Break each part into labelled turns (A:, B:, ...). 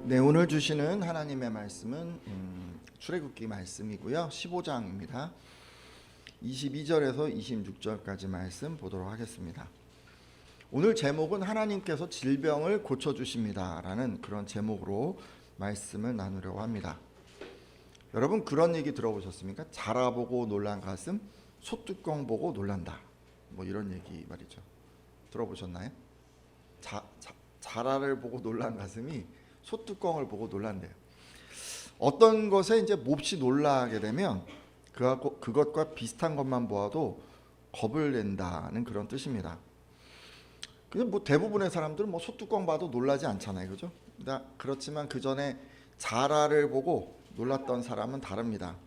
A: 네, 오늘 주시는 하나님의 말씀은 출애굽기 말씀이고요. 15장입니다. 22절에서 26절까지 말씀 보도록 하겠습니다. 오늘 제목은 하나님께서 질병을 고쳐주십니다 라는 그런 제목으로 말씀을 나누려고 합니다. 여러분 그런 얘기 들어보셨습니까? 자라보고 놀란 가슴, 소뚜껑 보고 놀란다. 뭐 이런 얘기 말이죠. 들어보셨나요? 자라를 보고 놀란 가슴이 소뚜껑을 보고 놀란대요. 어떤 것에 이제 몹시 놀라게 되면 그것과 비슷한 것만 보아도 겁을 낸다는 그런 뜻입니다. 근데 뭐 대부분의 사람들은 뭐 소뚜껑 봐도 놀라지 않잖아요, 그죠? 그렇지만 그 전에 자라를 보고 놀랐던 사람은 다릅니다.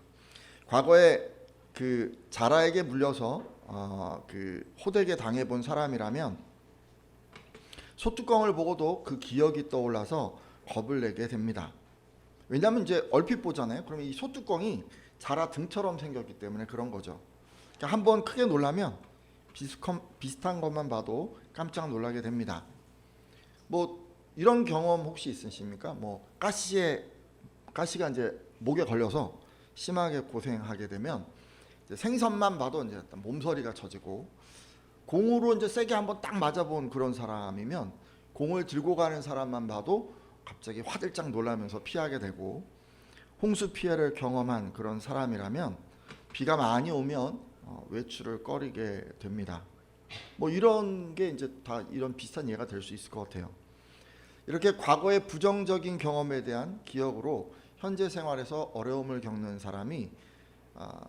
A: 과거에 그 자라에게 물려서 그 호되게 당해본 사람이라면 소뚜껑을 보고도 그 기억이 떠올라서 겁을 내게 됩니다. 왜냐하면 이제 얼핏 보잖아요. 그러면 이 소뚜껑이 자라 등처럼 생겼기 때문에 그런 거죠. 그러니까 한번 크게 놀라면 비슷한 것만 봐도 깜짝 놀라게 됩니다. 뭐 이런 경험 혹시 있으십니까? 뭐 가시가 이제 목에 걸려서 심하게 고생하게 되면 이제 생선만 봐도 이제 몸서리가 쳐지고, 공으로 이제 세게 한번 딱 맞아본 그런 사람이면 공을 들고 가는 사람만 봐도 갑자기 화들짝 놀라면서 피하게 되고, 홍수 피해를 경험한 그런 사람이라면 비가 많이 오면 외출을 꺼리게 됩니다. 뭐 이런 게 이제 다 이런 비슷한 예가 될 수 있을 것 같아요. 이렇게 과거의 부정적인 경험에 대한 기억으로 현재 생활에서 어려움을 겪는 사람이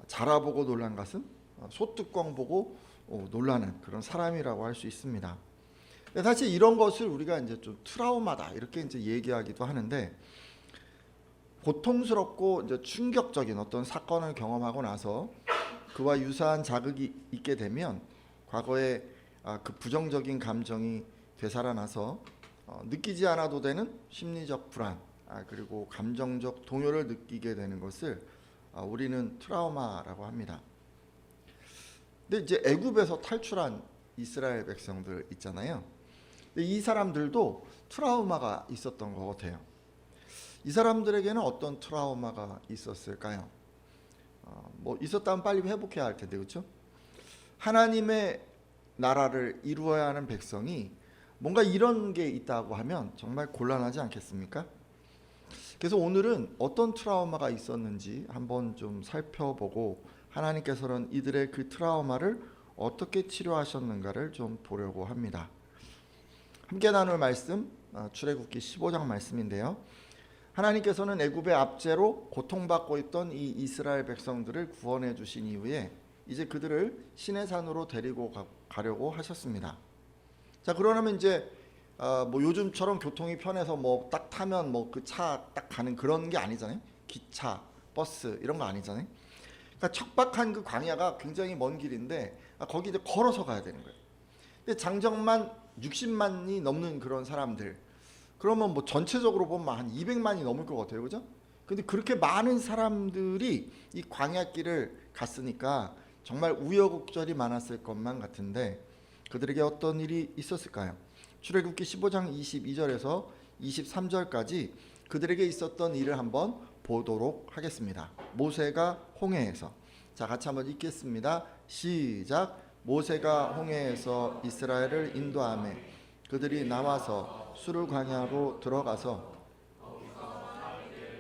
A: 자라보고 놀란 가슴, 소뚜껑 보고 놀라는 그런 사람이라고 할 수 있습니다. 사실 이런 것을 우리가 이제 좀 트라우마다 이렇게 이제 얘기하기도 하는데, 고통스럽고 이제 충격적인 어떤 사건을 경험하고 나서 그와 유사한 자극이 있게 되면 과거의 그 부정적인 감정이 되살아나서 느끼지 않아도 되는 심리적 불안, 그리고 감정적 동요를 느끼게 되는 것을 우리는 트라우마라고 합니다. 근데 이제 애굽에서 탈출한 이스라엘 백성들 있잖아요. 근데 이 사람들도 트라우마가 있었던 것 같아요. 이 사람들에게는 어떤 트라우마가 있었을까요? 뭐 있었다면 빨리 회복해야 할 텐데, 그렇죠? 하나님의 나라를 이루어야 하는 백성이 뭔가 이런 게 있다고 하면 정말 곤란하지 않겠습니까? 그래서 오늘은 어떤 트라우마가 있었는지 한번 좀 살펴보고, 하나님께서는 이들의 그 트라우마를 어떻게 치료하셨는가를 좀 보려고 합니다. 함께 나눌 말씀, 출애굽기 15장 말씀인데요. 하나님께서는 애굽의 압제로 고통받고 있던 이 이스라엘 백성들을 구원해 주신 이후에 이제 그들을 시내산으로 데리고 가려고 하셨습니다. 자, 그러면 이제 뭐 요즘처럼 교통이 편해서 뭐 딱 타면 뭐 그 차 딱 가는 그런 게 아니잖아요. 기차, 버스 이런 거 아니잖아요. 그러니까 척박한 그 광야가 굉장히 먼 길인데 거기 이제 걸어서 가야 되는 거예요. 근데 장정만 60만이 넘는 그런 사람들, 그러면 뭐 전체적으로 보면 한 200만이 넘을 것 같아요, 그죠? 근데 그렇게 많은 사람들이 이 광야길을 갔으니까 정말 우여곡절이 많았을 것만 같은데, 그들에게 어떤 일이 있었을까요? 출애굽기 15장 22절에서 23절까지 그들에게 있었던 일을 한번 보도록 하겠습니다. 모세가 홍해에서, 자 같이 한번 읽겠습니다. 시작. 모세가 홍해에서 이스라엘을 인도하매 그들이 나와서 수르 광야로 들어가서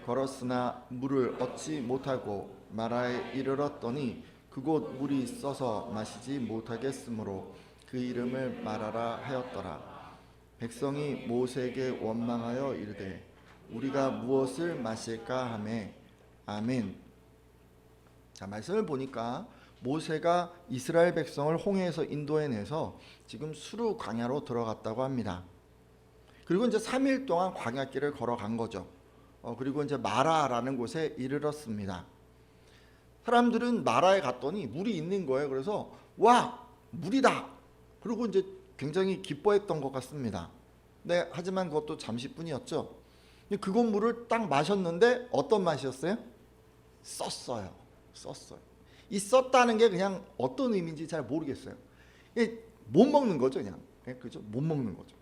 A: 걸었으나 물을 얻지 못하고 마라에 이르렀더니 그곳 물이 써서 마시지 못하겠으므로 그 이름을 마라라 하였더라. 백성이 모세에게 원망하여 이르되 우리가 무엇을 마실까 하매 아멘. 자, 말씀을 보니까 모세가 이스라엘 백성을 홍해에서 인도해내서 지금 수르 광야로 들어갔다고 합니다. 그리고 이제 3일 동안 광야길을 걸어간 거죠. 그리고 이제 마라라는 곳에 이르렀습니다. 사람들은 마라에 갔더니 물이 있는 거예요. 그래서 와, 물이다. 그리고 이제 굉장히 기뻐했던 것 같습니다. 네, 하지만 그것도 잠시뿐이었죠. 그곳 물을 딱 마셨는데 어떤 맛이었어요? 썼어요. 이 썼다는 게 그냥 어떤 의미인지 잘 모르겠어요. 못 먹는 거죠, 그냥. 그죠? 못 먹는 거죠.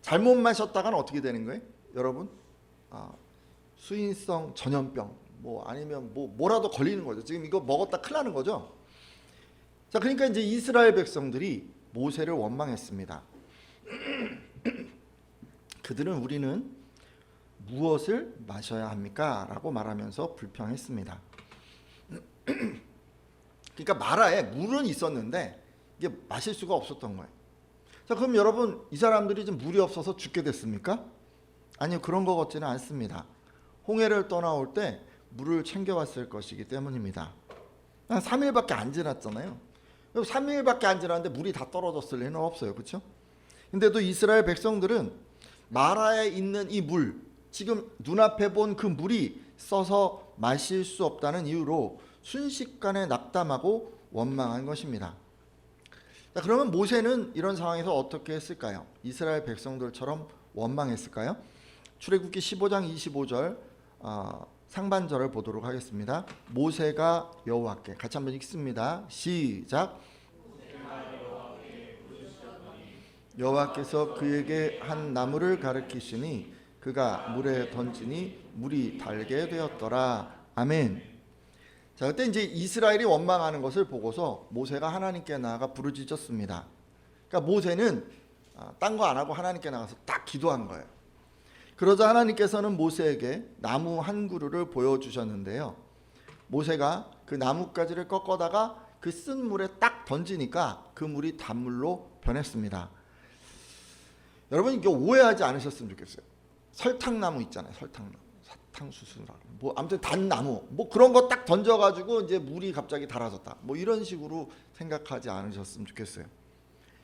A: 잘못 마셨다가는 어떻게 되는 거예요, 여러분? 수인성 전염병 뭐 아니면 뭐라도 걸리는 거죠. 지금 이거 먹었다 큰일 나는 거죠. 자, 그러니까 이제 이스라엘 백성들이 모세를 원망했습니다. 그들은 우리는 무엇을 마셔야 합니까? 라고 말하면서 불평했습니다. 그러니까 마라에 물은 있었는데 이게 마실 수가 없었던 거예요. 자, 그럼 여러분, 이 사람들이 좀 물이 없어서 죽게 됐습니까? 아니요, 그런 것 같지는 않습니다. 홍해를 떠나올 때 물을 챙겨왔을 것이기 때문입니다. 한 3일밖에 안 지났잖아요. 3일밖에 안 지났는데 물이 다 떨어졌을 리는 없어요. 그렇죠? 근데도 이스라엘 백성들은 마라에 있는 이 물, 지금 눈앞에 본 그 물이 써서 마실 수 없다는 이유로 순식간에 낙담하고 원망한 것입니다. 자, 그러면 모세는 이런 상황에서 어떻게 했을까요? 이스라엘 백성들처럼 원망했을까요? 출애굽기 15장 25절 상반절을 보도록 하겠습니다. 모세가 여호와께, 같이 한번 읽습니다. 시작. 여호와께서 그에게 한 나무를 가르치시니 그가 물에 던지니 물이 달게 되었더라. 아멘. 자, 그때 이제 이스라엘이 원망하는 것을 보고서 모세가 하나님께 나아가 부르짖었습니다. 그러니까 모세는 딴 거 안 하고 하나님께 나가서 딱 기도한 거예요. 그러자 하나님께서는 모세에게 나무 한 그루를 보여주셨는데요. 모세가 그 나뭇가지를 꺾어다가 그 쓴 물에 딱 던지니까 그 물이 단물로 변했습니다. 여러분, 이거 오해하지 않으셨으면 좋겠어요. 설탕나무 있잖아요. 설탕나무, 사탕수수라고, 뭐 아무튼 단나무, 뭐 그런 거 딱 던져가지고 이제 물이 갑자기 달아졌다. 뭐 이런 식으로 생각하지 않으셨으면 좋겠어요.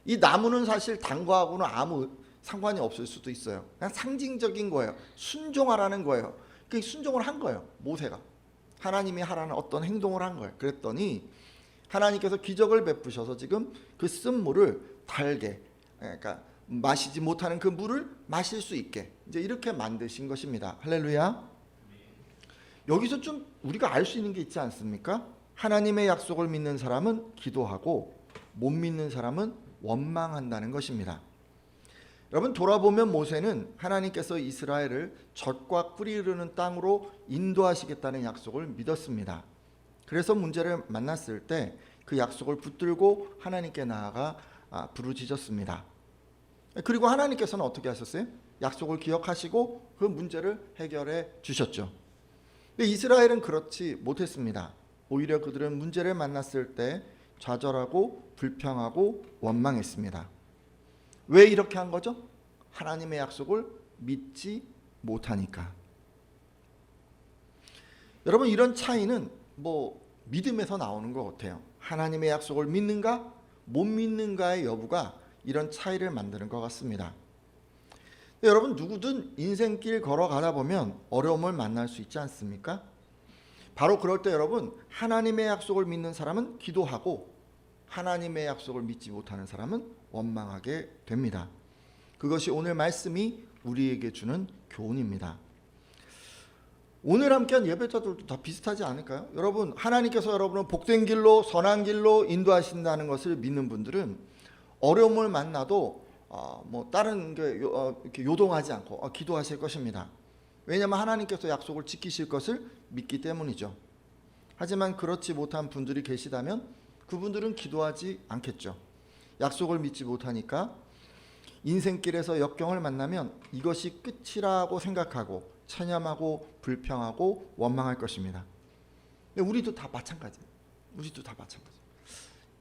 A: 이 나무는 사실 단 거하고는 아무 상관이 없을 수도 있어요. 그냥 상징적인 거예요. 순종하라는 거예요. 그 순종을 한 거예요. 모세가 하나님이 하라는 어떤 행동을 한 거예요. 그랬더니 하나님께서 기적을 베푸셔서 지금 그 쓴 물을 달게, 그러니까 마시지 못하는 그 물을 마실 수 있게 이제 이렇게 만드신 것입니다. 할렐루야. 여기서 좀 우리가 알 수 있는 게 있지 않습니까? 하나님의 약속을 믿는 사람은 기도하고 못 믿는 사람은 원망한다는 것입니다. 여러분, 돌아보면 모세는 하나님께서 이스라엘을 젖과 꿀이 흐르는 땅으로 인도하시겠다는 약속을 믿었습니다. 그래서 문제를 만났을 때 그 약속을 붙들고 하나님께 나아가 부르짖었습니다. 그리고 하나님께서는 어떻게 하셨어요? 약속을 기억하시고 그 문제를 해결해 주셨죠. 근데 이스라엘은 그렇지 못했습니다. 오히려 그들은 문제를 만났을 때 좌절하고 불평하고 원망했습니다. 왜 이렇게 한 거죠? 하나님의 약속을 믿지 못하니까. 여러분, 이런 차이는 믿음에서 나오는 것 같아요. 하나님의 약속을 믿는가 못 믿는가의 여부가 이런 차이를 만드는 것 같습니다. 여러분, 누구든 인생길 걸어가다 보면 어려움을 만날 수 있지 않습니까? 바로 그럴 때 여러분, 하나님의 약속을 믿는 사람은 기도하고 하나님의 약속을 믿지 못하는 사람은 원망하게 됩니다. 그것이 오늘 말씀이 우리에게 주는 교훈입니다. 오늘 함께한 예배자들도 다 비슷하지 않을까요? 여러분, 하나님께서 여러분을 복된 길로, 선한 길로 인도하신다는 것을 믿는 분들은 어려움을 만나도 다른 게 이렇게 요동하지 않고 기도하실 것입니다. 왜냐하면 하나님께서 약속을 지키실 것을 믿기 때문이죠. 하지만 그렇지 못한 분들이 계시다면 그분들은 기도하지 않겠죠. 약속을 믿지 못하니까 인생길에서 역경을 만나면 이것이 끝이라고 생각하고 체념하고 불평하고 원망할 것입니다. 우리도 다 마찬가지예요.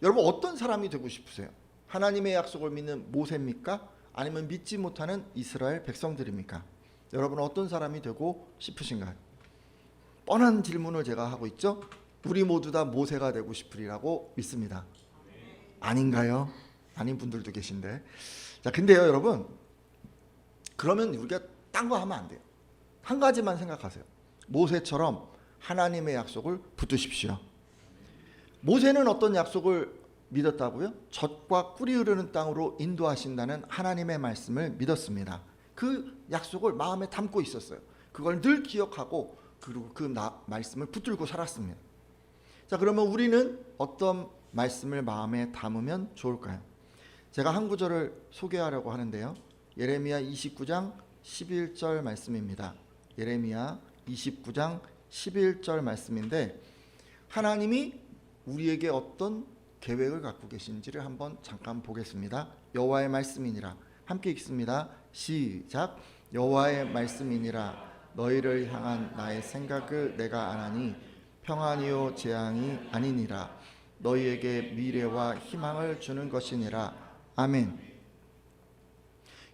A: 여러분, 어떤 사람이 되고 싶으세요? 하나님의 약속을 믿는 모세입니까? 아니면 믿지 못하는 이스라엘 백성들입니까? 여러분은 어떤 사람이 되고 싶으신가요? 뻔한 질문을 제가 하고 있죠? 우리 모두 다 모세가 되고 싶으리라고 믿습니다. 아닌가요? 아닌 분들도 계신데. 자, 근데요, 여러분, 그러면 우리가 딴 거 하면 안 돼요. 한 가지만 생각하세요. 모세처럼 하나님의 약속을 붙드십시오. 모세는 어떤 약속을 믿었다고요? 젖과 꿀이 흐르는 땅으로 인도하신다는 하나님의 말씀을 믿었습니다. 그 약속을 마음에 담고 있었어요. 그걸 늘 기억하고 그리고 그 말씀을 붙들고 살았습니다. 자, 그러면 우리는 어떤 말씀을 마음에 담으면 좋을까요? 제가 한 구절을 소개하려고 하는데요. 예레미야 29장 11절 말씀입니다. 예레미야 29장 11절 말씀인데, 하나님이 우리에게 어떤 계획을 갖고 계신지를 한번 잠깐 보겠습니다. 여호와의 말씀이니라. 함께 읽습니다. 시작. 여호와의 말씀이니라. 너희를 향한 나의 생각을 내가 아나니 평안이요 재앙이 아니니라. 너희에게 미래와 희망을 주는 것이니라. 아멘.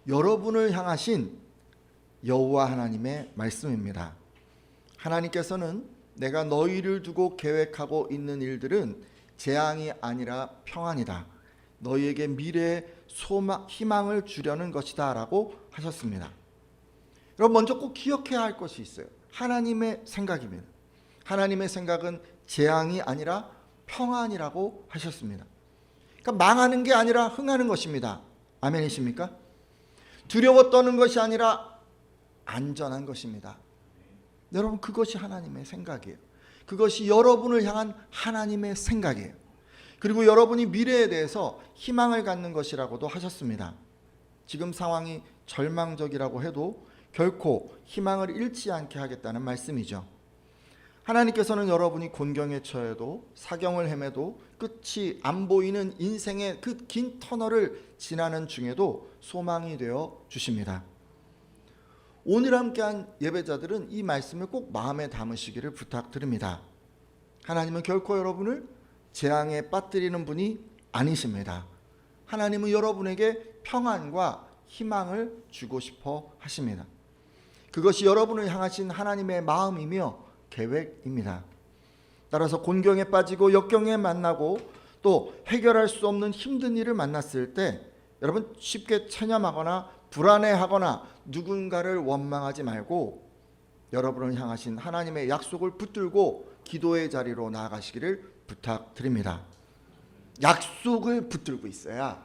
A: 여러분을 향하신 여호와 하나님의 말씀입니다. 하나님께서는 내가 너희를 두고 계획하고 있는 일들은 재앙이 아니라 평안이다. 너희에게 미래의 희망을 주려는 것이다 라고 하셨습니다. 여러분, 먼저 꼭 기억해야 할 것이 있어요. 하나님의 생각입니다. 하나님의 생각은 재앙이 아니라 평안이라고 하셨습니다. 그러니까 망하는 게 아니라 흥하는 것입니다. 아멘이십니까? 두려워 떠는 것이 아니라 안전한 것입니다. 여러분, 그것이 하나님의 생각이에요. 그것이 여러분을 향한 하나님의 생각이에요. 그리고 여러분이 미래에 대해서 희망을 갖는 것이라고도 하셨습니다. 지금 상황이 절망적이라고 해도 결코 희망을 잃지 않게 하겠다는 말씀이죠. 하나님께서는 여러분이 곤경에 처해도 사경을 헤매도 끝이 안 보이는 인생의 그 긴 터널을 지나는 중에도 소망이 되어 주십니다. 오늘 함께한 예배자들은 이 말씀을 꼭 마음에 담으시기를 부탁드립니다. 하나님은 결코 여러분을 재앙에 빠뜨리는 분이 아니십니다. 하나님은 여러분에게 평안과 희망을 주고 싶어 하십니다. 그것이 여러분을 향하신 하나님의 마음이며 계획입니다. 따라서 곤경에 빠지고 역경에 만나고 또 해결할 수 없는 힘든 일을 만났을 때 여러분, 쉽게 체념하거나 불안해하거나 누군가를 원망하지 말고 여러분을 향하신 하나님의 약속을 붙들고 기도의 자리로 나아가시기를 부탁드립니다. 약속을 붙들고 있어야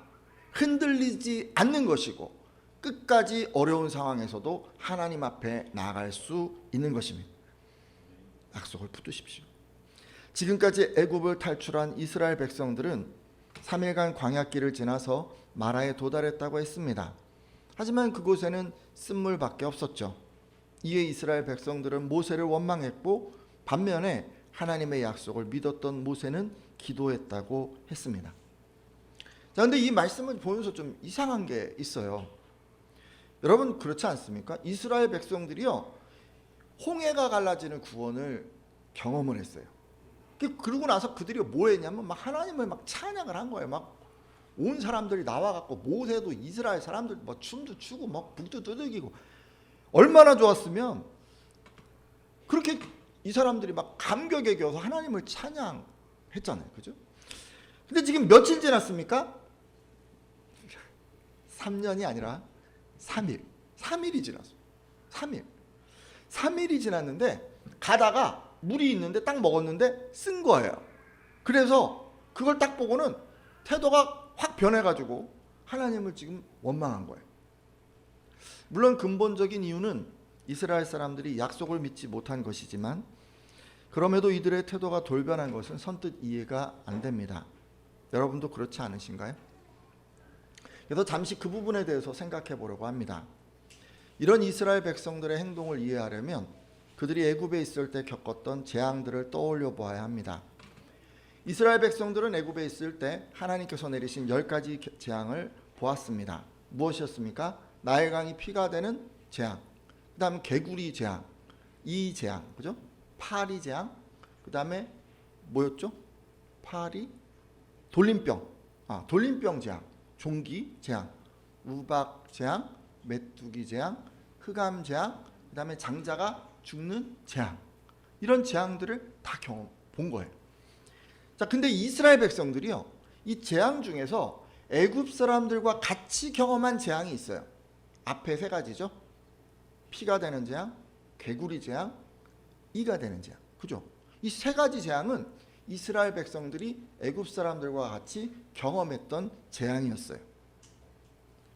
A: 흔들리지 않는 것이고 끝까지 어려운 상황에서도 하나님 앞에 나아갈 수 있는 것입니다. 약속을 붙드십시오. 지금까지 애굽을 탈출한 이스라엘 백성들은 3일간 광야길을 지나서 마라에 도달했다고 했습니다. 하지만 그곳에는 쓴물밖에 없었죠. 이에 이스라엘 백성들은 모세를 원망했고 반면에 하나님의 약속을 믿었던 모세는 기도했다고 했습니다. 자, 근데 이 말씀을 보면서 좀 이상한 게 있어요. 여러분, 그렇지 않습니까? 이스라엘 백성들이요, 홍해가 갈라지는 구원을 경험을 했어요. 그러고 나서 그들이 뭐 했냐면 막 하나님을 막 찬양을 한 거예요. 막 온 사람들이 나와갖고 모세도 이스라엘 사람들 뭐 춤도 추고 막 북도 두들기고 얼마나 좋았으면 그렇게 이 사람들이 막 감격에 겨워서 하나님을 찬양했잖아요. 그죠? 근데 지금 며칠 지났습니까? 3년이 아니라 3일. 3일이 지났어요. 3일이 지났는데 가다가 물이 있는데 딱 먹었는데 쓴 거예요. 그래서 그걸 딱 보고는 태도가 확 변해가지고 하나님을 지금 원망한 거예요. 물론 근본적인 이유는 이스라엘 사람들이 약속을 믿지 못한 것이지만 그럼에도 이들의 태도가 돌변한 것은 선뜻 이해가 안 됩니다. 여러분도 그렇지 않으신가요? 그래서 잠시 그 부분에 대해서 생각해 보려고 합니다. 이런 이스라엘 백성들의 행동을 이해하려면 그들이 애굽에 있을 때 겪었던 재앙들을 떠올려 보아야 합니다. 이스라엘 백성들은 애굽에 있을 때 하나님께서 내리신 10가지 재앙을 보았습니다. 무엇이었습니까? 나일강이 피가 되는 재앙, 그 다음에 개구리 재앙, 이 재앙, 그죠? 파리 재앙, 그 다음에 뭐였죠? 파리, 돌림병 재앙, 종기 재앙, 우박 재앙, 메뚜기 재앙, 흑암 재앙, 그 다음에 장자가 죽는 재앙, 이런 재앙들을 다 본 거예요. 자, 근데 이스라엘 백성들이요, 이 재앙 중에서 애굽 사람들과 같이 경험한 재앙이 있어요. 앞에 3가지죠. 피가 되는 재앙, 개구리 재앙, 이가 되는 재앙. 그죠? 이 3가지 재앙은 이스라엘 백성들이 애굽 사람들과 같이 경험했던 재앙이었어요.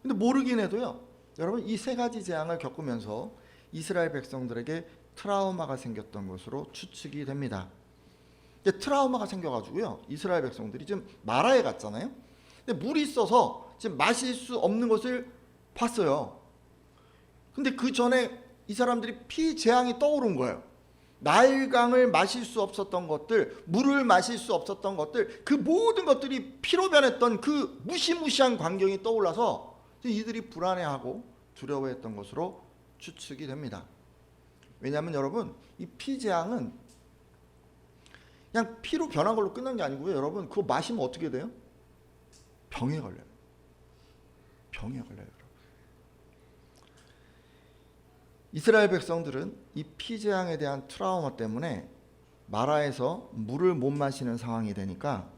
A: 근데 모르긴 해도요, 여러분, 이 3가지 재앙을 겪으면서 이스라엘 백성들에게 트라우마가 생겼던 것으로 추측이 됩니다. 트라우마가 생겨가지고요, 이스라엘 백성들이 지금 마라에 갔잖아요. 근데 물이 있어서 지금 마실 수 없는 것을 봤어요. 근데 그 전에 이 사람들이 피 재앙이 떠오른 거예요. 나일강을 마실 수 없었던 것들, 물을 마실 수 없었던 것들, 그 모든 것들이 피로 변했던 그 무시무시한 광경이 떠올라서 이들이 불안해하고 두려워했던 것으로 추측이 됩니다. 왜냐하면 여러분, 이 피 재앙은 그냥 피로 변한 걸로 끝난 게 아니고요. 여러분, 그거 마시면 어떻게 돼요? 병에 걸려요. 병에 걸려요. 여러분. 이스라엘 백성들은 이 피재앙에 대한 트라우마 때문에 마라에서 물을 못 마시는 상황이 되니까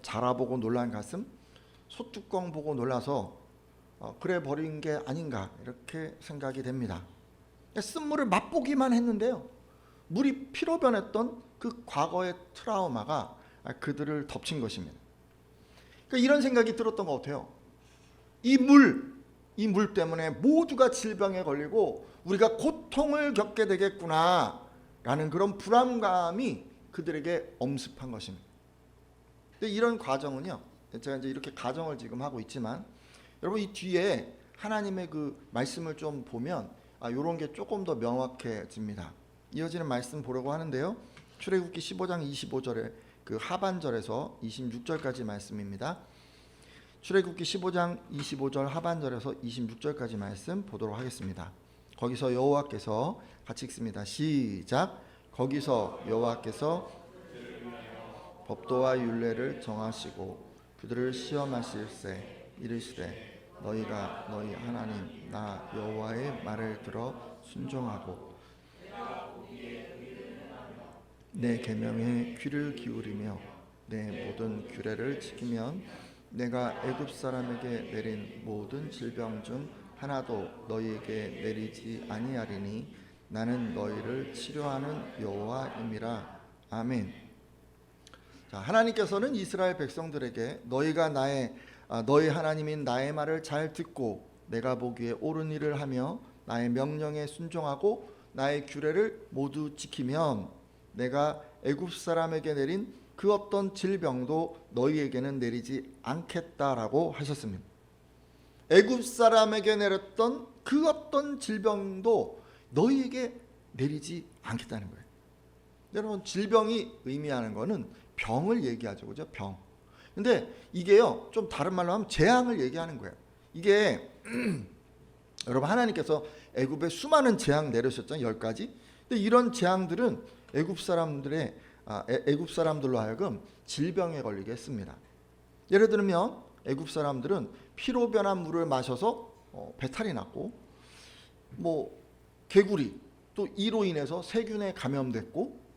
A: 자라보고 놀란 가슴, 소뚜껑 보고 놀라서 그래 버린 게 아닌가 이렇게 생각이 됩니다. 쓴물을 맛보기만 했는데요, 물이 피로 변했던 그 과거의 트라우마가 그들을 덮친 것입니다. 그러니까 이런 생각이 들었던 것 같아요. 이 물 때문에 모두가 질병에 걸리고 우리가 고통을 겪게 되겠구나 라는 그런 불안감이 그들에게 엄습한 것입니다. 근데 이런 과정은요, 제가 이제 이렇게 가정을 지금 하고 있지만 여러분, 이 뒤에 하나님의 그 말씀을 좀 보면 이런 게 조금 더 명확해집니다. 이어지는 말씀 보려고 하는데요, 출애굽기 15장 25절에 그 하반절에서 26절까지 말씀입니다. 출애굽기 15장 25절 하반절에서 26절까지 말씀 보도록 하겠습니다. 거기서 여호와께서, 같이 읽습니다. 시작. 거기서 여호와께서 법도와 율례를 정하시고 그들을 시험하실세 이르시되 너희가 너희 하나님 나 여호와의 말을 들어 순종하고 내 계명에 귀를 기울이며 내 모든 규례를 지키면 내가 애굽 사람에게 내린 모든 질병 중 하나도 너희에게 내리지 아니하리니 나는 너희를 치료하는 여호와임이라. 아멘. 자, 하나님께서는 이스라엘 백성들에게 너희가 너희 하나님인 나의 말을 잘 듣고 내가 보기에 옳은 일을 하며 나의 명령에 순종하고 나의 규례를 모두 지키면 내가 애굽 사람에게 내린 그 어떤 질병도 너희에게는 내리지 않겠다라고 하셨습니다. 애굽 사람에게 내렸던 그 어떤 질병도 너희에게 내리지 않겠다는 거예요. 여러분, 질병이 의미하는 거는 병을 얘기하죠, 그죠? 병. 근데 이게요, 좀 다른 말로 하면 재앙을 얘기하는 거예요. 이게 여러분, 하나님께서 애굽에 수많은 재앙 내리셨잖아요, 10가지. 근데 이런 재앙들은 애굽 사람들로 하여금 질병에 걸리게 했습니다. 예를 들면 애굽 사람들은 피로 변한 물을 마셔서 배탈이 났고, 개구리, 또 이로 인해서 세균에 감염됐고,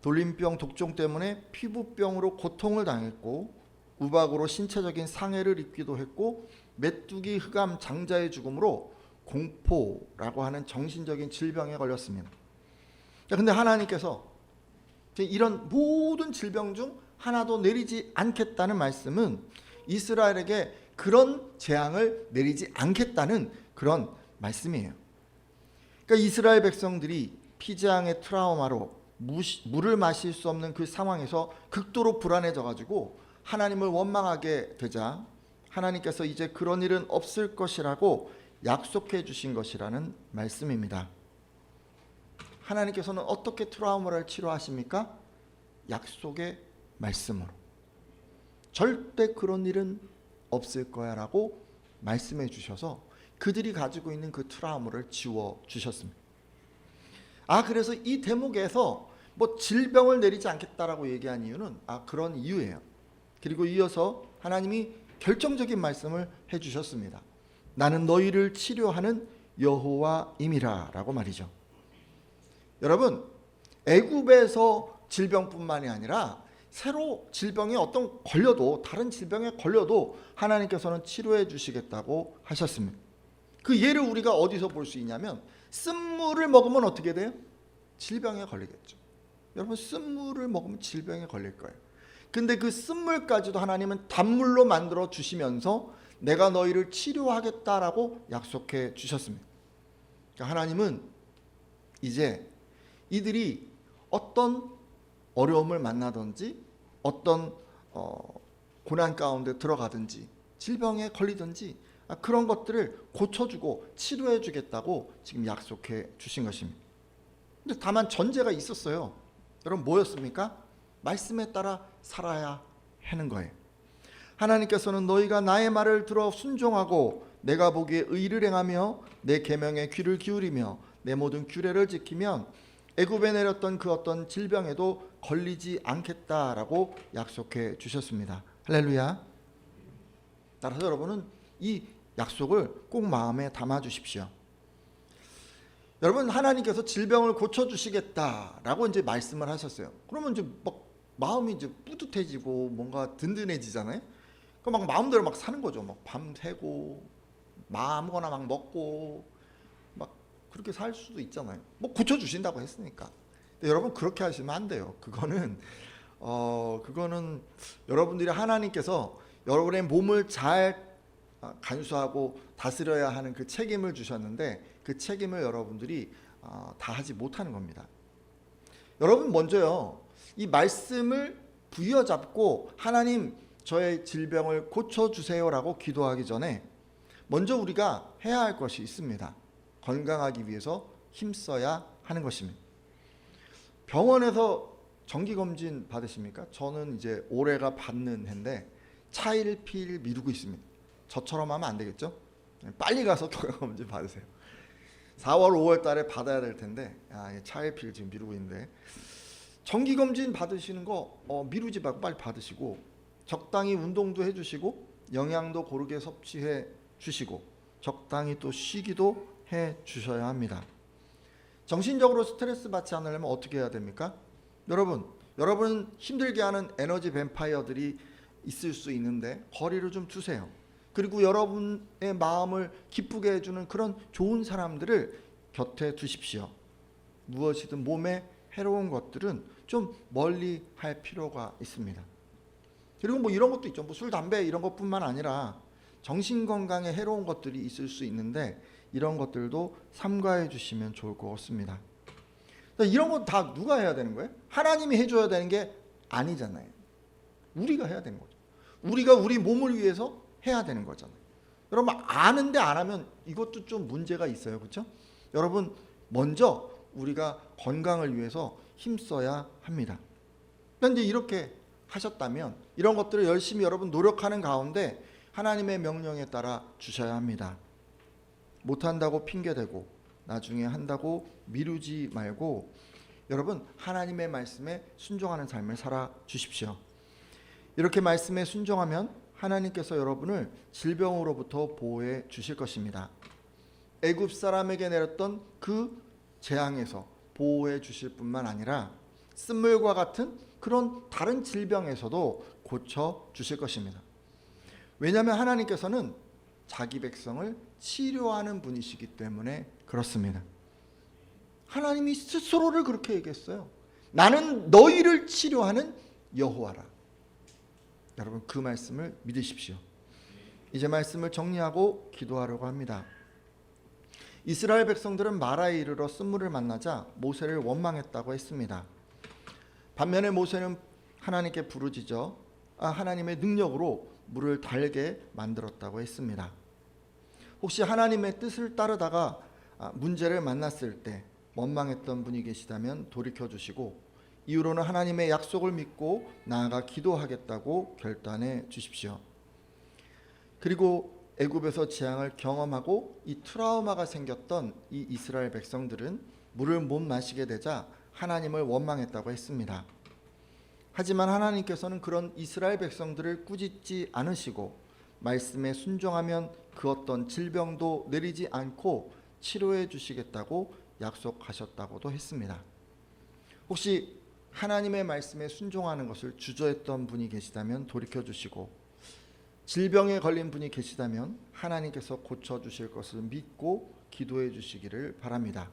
A: 돌림병, 독종 때문에 피부병으로 고통을 당했고, 우박으로 신체적인 상해를 입기도 했고, 메뚜기, 흑암, 장자의 죽음으로 공포라고 하는 정신적인 질병에 걸렸습니다. 근데 하나님께서 이런 모든 질병 중 하나도 내리지 않겠다는 말씀은 이스라엘에게 그런 재앙을 내리지 않겠다는 그런 말씀이에요. 그러니까 이스라엘 백성들이 피재앙의 트라우마로 물을 마실 수 없는 그 상황에서 극도로 불안해져 가지고 하나님을 원망하게 되자 하나님께서 이제 그런 일은 없을 것이라고 약속해 주신 것이라는 말씀입니다. 하나님께서는 어떻게 트라우마를 치료하십니까? 약속의 말씀으로. 절대 그런 일은 없을 거야 라고 말씀해 주셔서 그들이 가지고 있는 그 트라우마를 지워 주셨습니다. 그래서 이 대목에서 질병을 내리지 않겠다라고 얘기한 이유는 그런 이유예요. 그리고 이어서 하나님이 결정적인 말씀을 해 주셨습니다. 나는 너희를 치료하는 여호와임이라 라고 말이죠. 여러분, 애굽에서 질병뿐만이 아니라 새로 질병에 다른 질병에 걸려도 하나님께서는 치료해 주시겠다고 하셨습니다. 그 예를 우리가 어디서 볼 수 있냐면, 쓴물을 먹으면 어떻게 돼요? 질병에 걸리겠죠. 여러분, 쓴물을 먹으면 질병에 걸릴 거예요. 근데 그 쓴물까지도 하나님은 단물로 만들어 주시면서 내가 너희를 치료하겠다라고 약속해 주셨습니다. 그러니까 하나님은 이제 이들이 어떤 어려움을 만나든지 어떤 고난 가운데 들어가든지 질병에 걸리든지 그런 것들을 고쳐주고 치료해주겠다고 지금 약속해 주신 것입니다. 근데 다만 전제가 있었어요. 여러분 뭐였습니까? 말씀에 따라 살아야 하는 거예요. 하나님께서는 너희가 나의 말을 들어 순종하고 내가 보기에 의를 행하며 내 계명에 귀를 기울이며 내 모든 규례를 지키면 애굽에 내렸던 그 어떤 질병에도 걸리지 않겠다라고 약속해 주셨습니다. 할렐루야. 따라서 여러분은 이 약속을 꼭 마음에 담아 주십시오. 여러분 하나님께서 질병을 고쳐 주시겠다라고 이제 말씀을 하셨어요. 그러면 이제 막 마음이 이제 뿌듯해지고 뭔가 든든해지잖아요. 그 막 마음대로 막 사는 거죠. 막 밤새고 아무거나 막 먹고 막 그렇게 살 수도 있잖아요. 뭐 고쳐 주신다고 했으니까. 근데 여러분 그렇게 하시면 안 돼요. 그거는 여러분들이 하나님께서 여러분의 몸을 잘 간수하고 다스려야 하는 그 책임을 주셨는데 그 책임을 여러분들이 다 하지 못하는 겁니다. 여러분 먼저요 이 말씀을 부여잡고 하나님 저의 질병을 고쳐주세요라고 기도하기 전에 먼저 우리가 해야 할 것이 있습니다. 건강하기 위해서 힘써야 하는 것입니다. 병원에서 정기검진 받으십니까? 저는 이제 올해가 받는 해인데 차일피일 미루고 있습니다. 저처럼 하면 안 되겠죠? 빨리 가서 건강검진 받으세요. 4월 5월 달에 받아야 될 텐데 차일피일 지금 미루고 있는데 정기검진 받으시는 거 미루지 말고 빨리 받으시고 적당히 운동도 해주시고 영양도 고르게 섭취해 주시고 적당히 또 쉬기도 해 주셔야 합니다. 정신적으로 스트레스 받지 않으려면 어떻게 해야 됩니까? 여러분 힘들게 하는 에너지 뱀파이어들이 있을 수 있는데 거리를 좀 두세요. 그리고 여러분의 마음을 기쁘게 해주는 그런 좋은 사람들을 곁에 두십시오. 무엇이든 몸에 해로운 것들은 좀 멀리 할 필요가 있습니다. 그리고 뭐 이런 것도 있죠. 뭐 술, 담배 이런 것뿐만 아니라 정신 건강에 해로운 것들이 있을 수 있는데 이런 것들도 삼가해 주시면 좋을 것 같습니다. 이런 건 다 누가 해야 되는 거예요? 하나님이 해줘야 되는 게 아니잖아요. 우리가 해야 되는 거죠. 우리가 우리 몸을 위해서 해야 되는 거잖아요. 여러분 아는데 안 하면 이것도 좀 문제가 있어요. 그렇죠? 여러분 먼저 우리가 건강을 위해서 힘써야 합니다. 그런데 이렇게 하셨다면 이런 것들을 열심히 여러분 노력하는 가운데 하나님의 명령에 따라 주셔야 합니다. 못한다고 핑계대고 나중에 한다고 미루지 말고 여러분 하나님의 말씀에 순종하는 삶을 살아 주십시오. 이렇게 말씀에 순종하면 하나님께서 여러분을 질병으로부터 보호해 주실 것입니다. 애굽 사람에게 내렸던 그 재앙에서 보호해 주실 뿐만 아니라 쓴물과 같은 그런 다른 질병에서도 고쳐 주실 것입니다. 왜냐하면 하나님께서는 자기 백성을 치료하는 분이시기 때문에 그렇습니다. 하나님이 스스로를 그렇게 얘기했어요. 나는 너희를 치료하는 여호와라. 여러분 그 말씀을 믿으십시오. 이제 말씀을 정리하고 기도하려고 합니다. 이스라엘 백성들은 마라에 이르러 쓴물을 만나자 모세를 원망했다고 했습니다. 반면에 모세는 하나님께 부르짖어 하나님의 능력으로 물을 달게 만들었다고 했습니다. 혹시 하나님의 뜻을 따르다가 문제를 만났을 때 원망했던 분이 계시다면 돌이켜 주시고 이후로는 하나님의 약속을 믿고 나아가 기도하겠다고 결단해 주십시오. 그리고 애굽에서 재앙을 경험하고 이 트라우마가 생겼던 이 이스라엘 백성들은 물을 못 마시게 되자 하나님을 원망했다고 했습니다. 하지만 하나님께서는 그런 이스라엘 백성들을 꾸짖지 않으시고 말씀에 순종하면 그 어떤 질병도 내리지 않고 치료해 주시겠다고 약속하셨다고도 했습니다. 혹시 하나님의 말씀에 순종하는 것을 주저했던 분이 계시다면 돌이켜 주시고 질병에 걸린 분이 계시다면 하나님께서 고쳐 주실 것을 믿고 기도해 주시기를 바랍니다.